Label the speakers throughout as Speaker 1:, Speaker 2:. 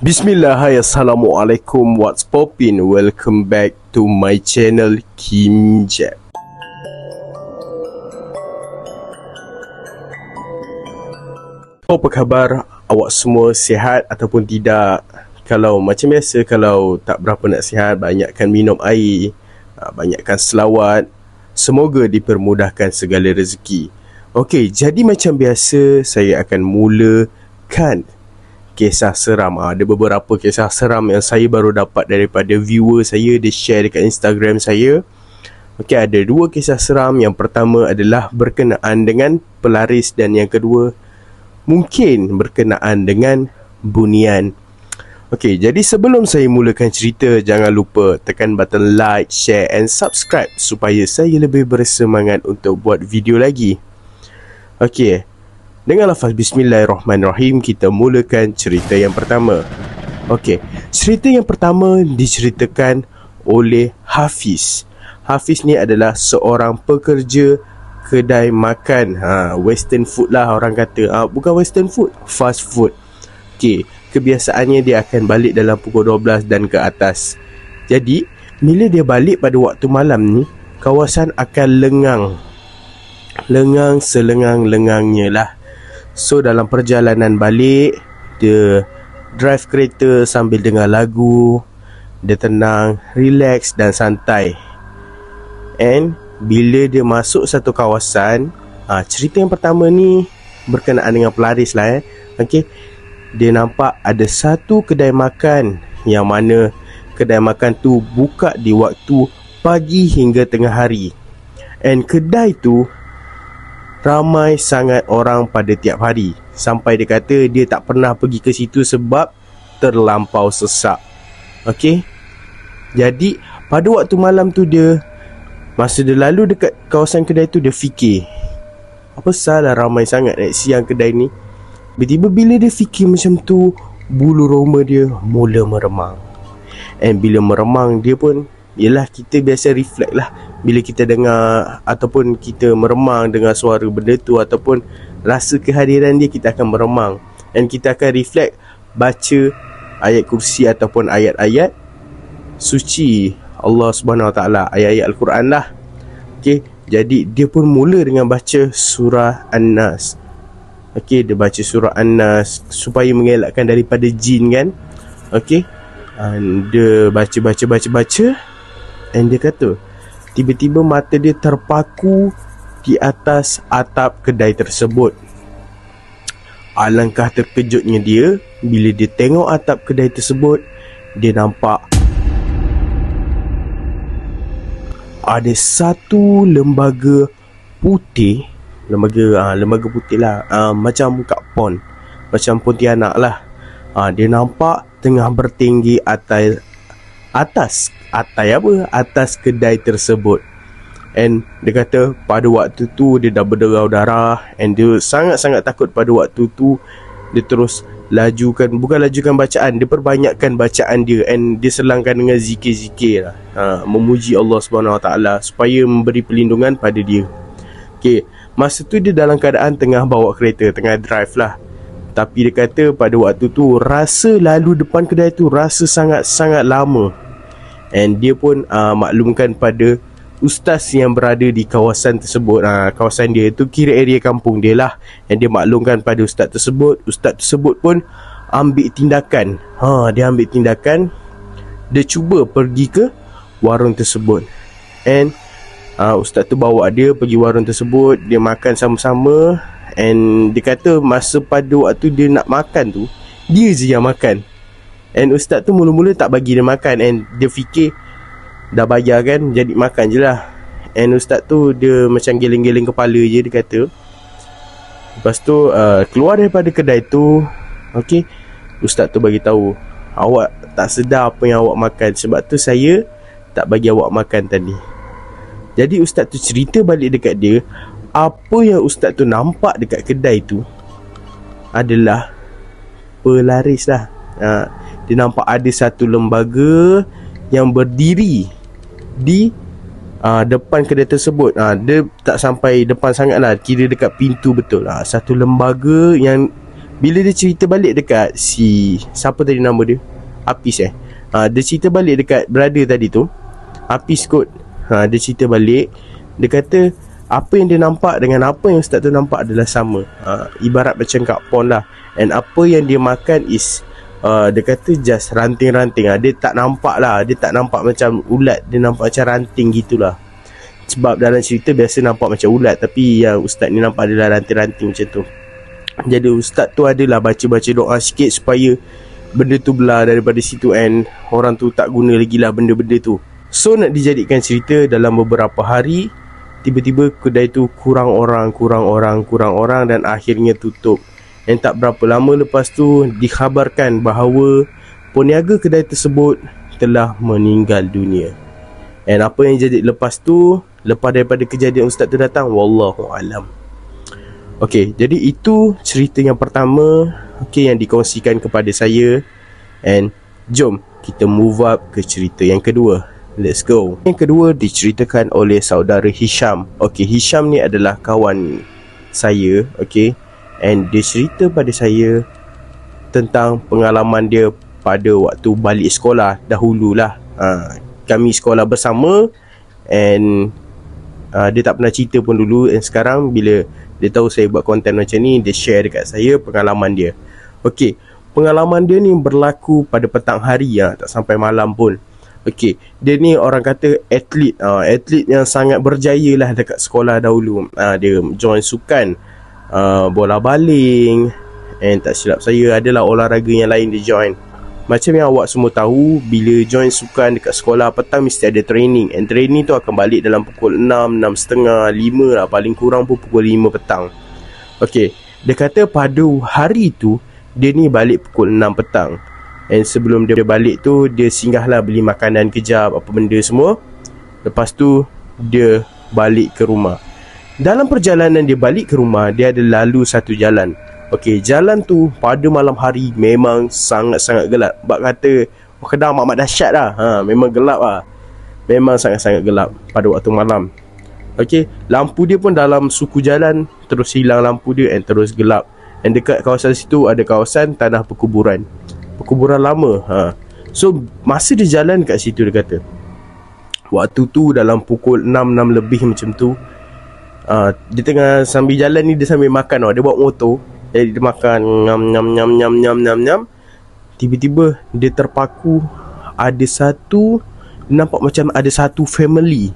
Speaker 1: Bismillah, hai, Assalamualaikum, what's poppin'? Welcome back to my channel Kim Jeb. Apa khabar? Awak semua sihat ataupun tidak? Kalau macam biasa, kalau tak berapa nak sihat, banyakkan minum air, banyakkan selawat. Semoga dipermudahkan segala rezeki. Okey, jadi macam biasa, saya akan mulakan kisah seram. Ada beberapa kisah seram yang saya baru dapat daripada viewer saya. Dia share dekat Instagram saya. Okey, ada dua kisah seram. Yang pertama adalah berkenaan dengan pelaris, dan yang kedua mungkin berkenaan dengan bunian. Okey, jadi sebelum saya mulakan cerita, jangan lupa tekan button like, share and subscribe supaya saya lebih bersemangat untuk buat video lagi. Okey, dengan lafaz Bismillahirrahmanirrahim, kita mulakan cerita yang pertama. Okey, cerita yang pertama diceritakan oleh Hafiz. Hafiz ni adalah seorang pekerja kedai makan, western food lah orang kata. Bukan western food, fast food. Okey, kebiasaannya dia akan balik dalam pukul 12 dan ke atas. Jadi, bila dia balik pada waktu malam ni, kawasan akan lengang selengang-lengangnya lah. So, dalam perjalanan balik, dia drive kereta sambil dengar lagu. Dia tenang, relax dan santai. And bila dia masuk satu kawasan, cerita yang pertama ni berkenaan dengan pelaris lah. Okay, dia nampak ada satu kedai makan, yang mana kedai makan tu buka di waktu pagi hingga tengah hari. And kedai tu ramai sangat orang pada tiap hari. Sampai dia kata dia tak pernah pergi ke situ sebab terlampau sesak. Okey, jadi pada waktu malam tu, masa dia lalu dekat kawasan kedai tu, dia fikir, apa salah ramai sangat siang kedai ni. Tiba-tiba bila dia fikir macam tu, bulu roma dia mula meremang. And bila meremang, dia pun, yelah, kita biasa reflect lah. Bila kita dengar ataupun kita meremang dengar suara benda tu, ataupun rasa kehadiran dia, kita akan meremang. And kita akan reflect baca ayat kursi ataupun ayat-ayat suci Allah Subhanahu Wa Taala, ayat-ayat Al-Quran lah. Okay, jadi dia pun mula dengan baca surah An-Nas. Okay, dia baca surah An-Nas supaya mengelakkan daripada jin kan. Okay, dia baca. And dia kata, tiba-tiba mata dia terpaku di atas atap kedai tersebut. Alangkah terkejutnya dia bila dia tengok atap kedai tersebut. Dia nampak ada satu lembaga putih. Lembaga putih lah, macam Kak Pon, macam Pontianak lah. Dia nampak tengah bertinggi atas kedai tersebut. And dia kata pada waktu tu dia dah berdarah-darah. And dia sangat-sangat takut pada waktu tu. Dia terus bukan lajukan bacaan, dia perbanyakkan bacaan dia. And dia selangkan dengan zikir-zikir lah, memuji Allah SWT supaya memberi perlindungan pada dia. Okay, masa tu dia dalam keadaan tengah bawa kereta, tengah drive lah. Tapi dia kata pada waktu tu rasa lalu depan kedai tu rasa sangat-sangat lama. And dia pun maklumkan pada ustaz yang berada di kawasan tersebut. Kawasan dia tu kira area kampung dia lah. And dia maklumkan pada ustaz tersebut. Ustaz tersebut pun ambil tindakan. Dia ambil tindakan. Dia cuba pergi ke warung tersebut. And ustaz tu bawa dia pergi warung tersebut. Dia makan sama-sama. And dia kata masa pada waktu dia nak makan tu, dia je yang makan. And ustaz tu mula-mula tak bagi dia makan. And dia fikir dah bayar kan, jadi makan je lah. And ustaz tu dia macam geleng-geleng kepala je, dia kata. Lepas tu keluar daripada kedai tu. Okay, ustaz tu bagi tahu, awak tak sedar apa yang awak makan, sebab tu saya tak bagi awak makan tadi. Jadi ustaz tu cerita balik dekat dia, apa yang ustaz tu nampak dekat kedai tu adalah pelaris lah. Dia nampak ada satu lembaga yang berdiri di depan kedai tersebut. Dia tak sampai depan sangat lah, kira dekat pintu betul. Satu lembaga yang Bila dia cerita balik dekat siapa tadi nama dia, Apis dia cerita balik dekat brother tadi tu, Apis kot. Dia cerita balik, dia kata apa yang dia nampak dengan apa yang ustaz tu nampak adalah sama. Ibarat macam Kak Pon lah. And apa yang dia makan is dia kata just ranting-ranting. Dia tak nampak lah, dia tak nampak macam ulat, dia nampak macam ranting gitulah. Sebab dalam cerita biasa nampak macam ulat, tapi yang ustaz ni nampak adalah ranting-ranting macam tu. Jadi ustaz tu adalah baca-baca doa sikit supaya benda tu belah daripada situ, and orang tu tak guna lagi lah benda-benda tu. So nak dijadikan cerita, dalam beberapa hari tiba-tiba kedai tu kurang orang dan akhirnya tutup. Dan tak berapa lama lepas tu dikhabarkan bahawa peniaga kedai tersebut telah meninggal dunia. And apa yang jadi lepas tu, lepas daripada kejadian ustaz tu datang, wallahu alam. Okey, jadi itu cerita yang pertama yang dikongsikan kepada saya. And jom kita move up ke cerita yang kedua. Let's go. Yang kedua diceritakan oleh saudara Hisham. Okey, Hisham ni adalah kawan saya, okey. And dia cerita pada saya tentang pengalaman dia pada waktu balik sekolah dahululah. Kami sekolah bersama, and dia tak pernah cerita pun dulu. And sekarang bila dia tahu saya buat konten macam ni, dia share dekat saya pengalaman dia. Okey, pengalaman dia ni berlaku pada petang hari, tak sampai malam pun. Okey, dia ni orang kata atlet, atlet yang sangat berjaya lah dekat sekolah dahulu. Dia join sukan, bola baling, and tak silap saya adalah olahraga yang lain dia join. Macam yang awak semua tahu, bila join sukan dekat sekolah petang mesti ada training. And training tu akan balik dalam pukul 6, 6.30, 5 lah, paling kurang pun pukul 5 petang. Okey, dia kata pada hari tu dia ni balik pukul 6 petang. And sebelum dia balik tu, dia singgahlah beli makanan kejap, apa benda semua. Lepas tu dia balik ke rumah. Dalam perjalanan dia balik ke rumah, dia ada lalu satu jalan. Okey, jalan tu pada malam hari memang sangat-sangat gelap. Bak kata Kedah amat dahsyat lah. Memang gelap lah. Memang sangat-sangat gelap pada waktu malam. Okey, lampu dia pun dalam suku jalan terus hilang lampu dia, and terus gelap. And dekat kawasan situ ada kawasan tanah perkuburan lama. So masa dia jalan kat situ, dia kata waktu tu dalam pukul 6 lebih macam tu, dia tengah sambil jalan ni, dia sambil makan. Dia bawa motor, jadi dia makan nyam. Tiba-tiba dia terpaku. Ada satu, nampak macam ada satu family,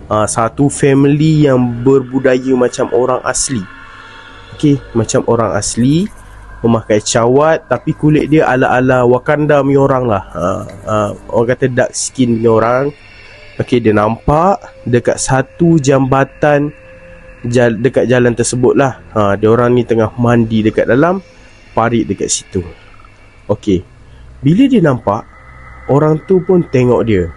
Speaker 1: satu family yang berbudaya macam orang asli. Okey, macam orang asli, memakai cawat, tapi kulit dia ala-ala Wakanda punya orang lah. Orang kata dark skin punya orang. Okey, dia nampak dekat satu jambatan dekat jalan tersebut lah. Dia orang ni tengah mandi dekat dalam parit dekat situ. Okey, bila dia nampak, orang tu pun tengok dia.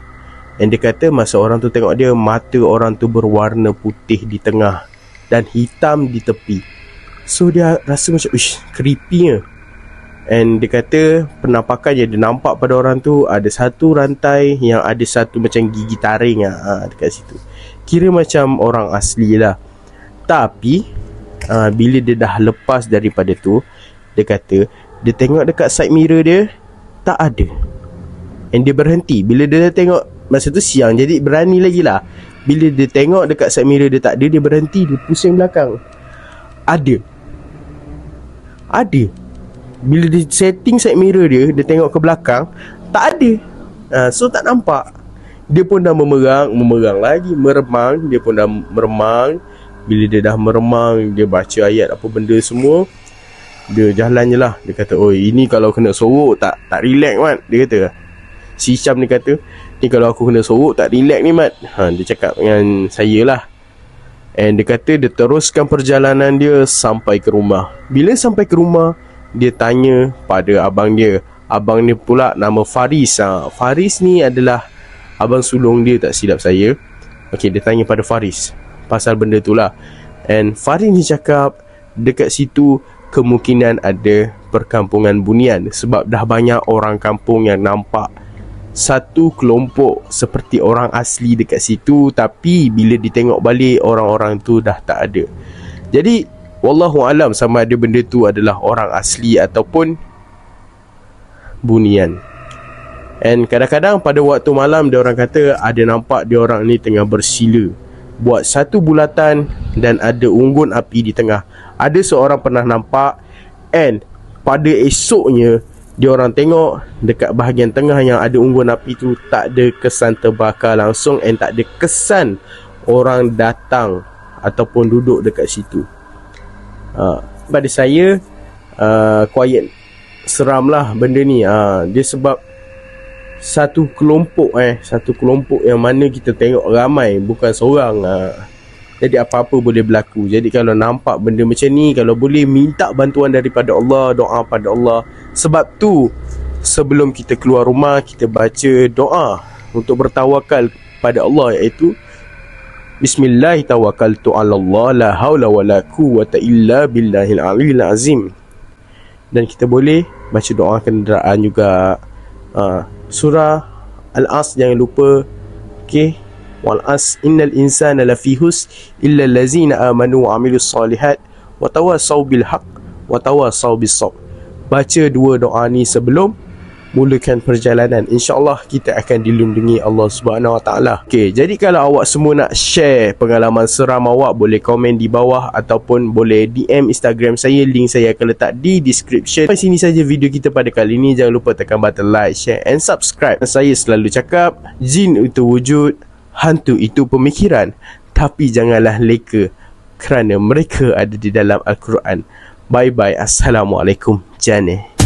Speaker 1: Dan dia kata masa orang tu tengok dia, mata orang tu berwarna putih di tengah dan hitam di tepi. So dia rasa macam creepy. And dia kata penampakan yang dia nampak pada orang tu, ada satu rantai yang ada satu macam gigi taring dekat situ. Kira macam orang asli lah. Tapi bila dia dah lepas daripada tu, dia kata dia tengok dekat side mirror dia, tak ada. And dia berhenti. Bila dia dah tengok, masa tu siang, jadi berani lagi lah. Bila dia tengok dekat side mirror dia tak ada, dia berhenti, dia pusing belakang. Ada. Bila dia setting side mirror dia, dia tengok ke belakang, tak ada. So tak nampak. Dia pun dah memerang lagi, meremang. Dia pun dah meremang. Bila dia dah meremang, dia baca ayat apa benda semua, dia jalan je lah. Dia kata, oi, ini kalau kena sorok tak relax Mat. Dia kata, si Syam ni kata, ni kalau aku kena sorok tak relax ni Mat. Dia cakap dengan saya lah. And dia kata dia teruskan perjalanan dia sampai ke rumah. Bila sampai ke rumah, dia tanya pada abang dia. Abang ni pula nama Faris. Faris ni adalah abang sulung dia, tak silap saya. Okey, dia tanya pada Faris pasal benda tu lah. And Faris ni cakap dekat situ kemungkinan ada perkampungan bunian, sebab dah banyak orang kampung yang nampak satu kelompok seperti orang asli dekat situ, tapi bila ditengok balik orang-orang tu dah tak ada. Jadi Wallahu alam sama ada benda tu adalah orang asli ataupun bunian. And kadang-kadang pada waktu malam dia orang kata ada nampak dia orang ni tengah bersila buat satu bulatan dan ada unggun api di tengah. Ada seorang pernah nampak, and pada esoknya dia orang tengok dekat bahagian tengah yang ada unggun api tu tak ada kesan terbakar langsung, and tak ada kesan orang datang ataupun duduk dekat situ. Pada saya quiet, seram lah benda ni. Dia sebab satu kelompok yang mana kita tengok ramai, bukan seorang. Jadi apa-apa boleh berlaku. Jadi kalau nampak benda macam ni, kalau boleh minta bantuan daripada Allah, doa pada Allah. Sebab tu sebelum kita keluar rumah, kita baca doa untuk bertawakal pada Allah, iaitu Bismillahirrahmanirrahim, Allah la haula wala quwwata illa billahil aliyil azim. Dan kita boleh baca doa kenderaan juga. Surah Al-As jangan lupa. Okay, wal as innal insana lafi husn illa allazina amanu wa amilus solihat wa tawassaw bil haqq wa tawassaw bis sabr. Baca dua doa ni sebelum mulakan perjalanan. InsyaAllah kita akan dilindungi Allah Subhanahu Wa Taala. Okay, jadi kalau awak semua nak share pengalaman seram awak, boleh komen di bawah ataupun boleh DM Instagram saya. Link saya akan letak di description. Sampai sini saja video kita pada kali ini. Jangan lupa tekan button like, share and subscribe. Saya selalu cakap, jin itu wujud, hantu itu pemikiran, tapi janganlah leka kerana mereka ada di dalam Al-Quran. Bye bye. Assalamualaikum. Jannah.